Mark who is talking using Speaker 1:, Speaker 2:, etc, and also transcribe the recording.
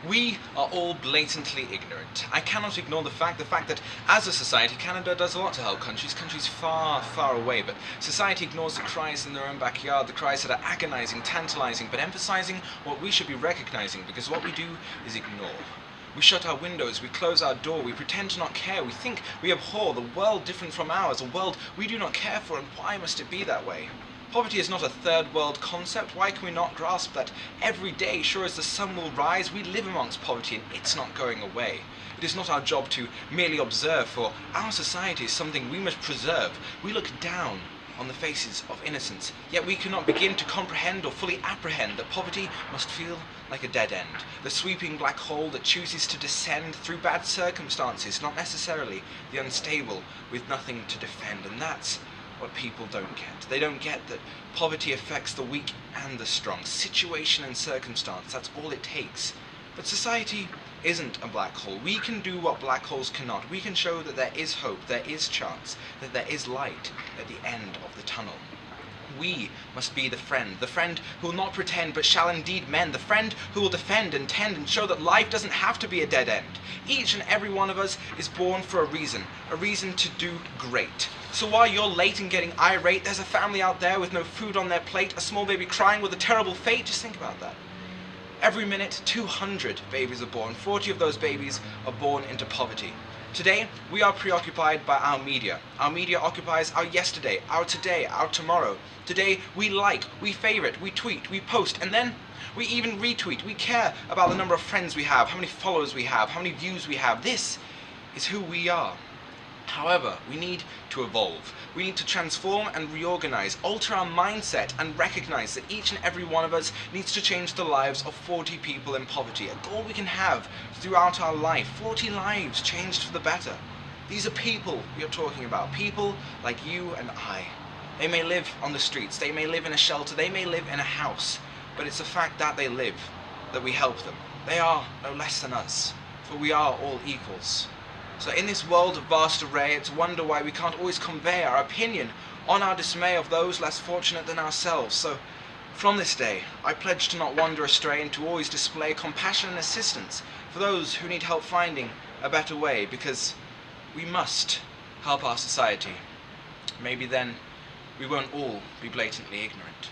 Speaker 1: We are all blatantly ignorant. I cannot ignore the fact that as a society, Canada does a lot to help countries far, far away, but society ignores the cries in their own backyard, the cries that are agonizing, tantalizing, but emphasizing what we should be recognizing, because what we do is ignore. We shut our windows, we close our door, we pretend to not care, we think we abhor the world different from ours, a world we do not care for, and why must it be that way? Poverty is not a third world concept. Why can we not grasp that every day, sure as the sun will rise, we live amongst poverty and it's not going away? It is not our job to merely observe, for our society is something we must preserve. We look down on the faces of innocence, yet we cannot begin to comprehend or fully apprehend that poverty must feel like a dead end, the sweeping black hole that chooses to descend through bad circumstances, not necessarily the unstable with nothing to defend, and that's what people don't get. They don't get that poverty affects the weak and the strong. Situation and circumstance, that's all it takes. But society isn't a black hole. We can do what black holes cannot. We can show that there is hope, there is chance, that there is light at the end of the tunnel. We must be the friend who will not pretend but shall indeed mend, the friend who will defend and tend and show that life doesn't have to be a dead end. Each and every one of us is born for a reason to do great. So while you're late and getting irate, there's a family out there with no food on their plate, a small baby crying with a terrible fate. Just think about that. Every minute, 200 babies are born. 40 of those babies are born into poverty. Today, we are preoccupied by our media. Our media occupies our yesterday, our today, our tomorrow. Today, we like, we favorite, we tweet, we post, and then we even retweet. We care about the number of friends we have, how many followers we have, how many views we have. This is who we are. However, we need to evolve. We need to transform and reorganize, alter our mindset, and recognize that each and every one of us needs to change the lives of 40 people in poverty, a goal we can have throughout our life. 40 lives changed for the better. These are people we are talking about, people like you and I. They may live on the streets, they may live in a shelter, they may live in a house, but it's the fact that they live that we help them. They are no less than us, for we are all equals. So in this world of vast array, it's a wonder why we can't always convey our opinion on our dismay of those less fortunate than ourselves. So from this day, I pledge to not wander astray and to always display compassion and assistance for those who need help finding a better way, because we must help our society. Maybe then we won't all be blatantly ignorant.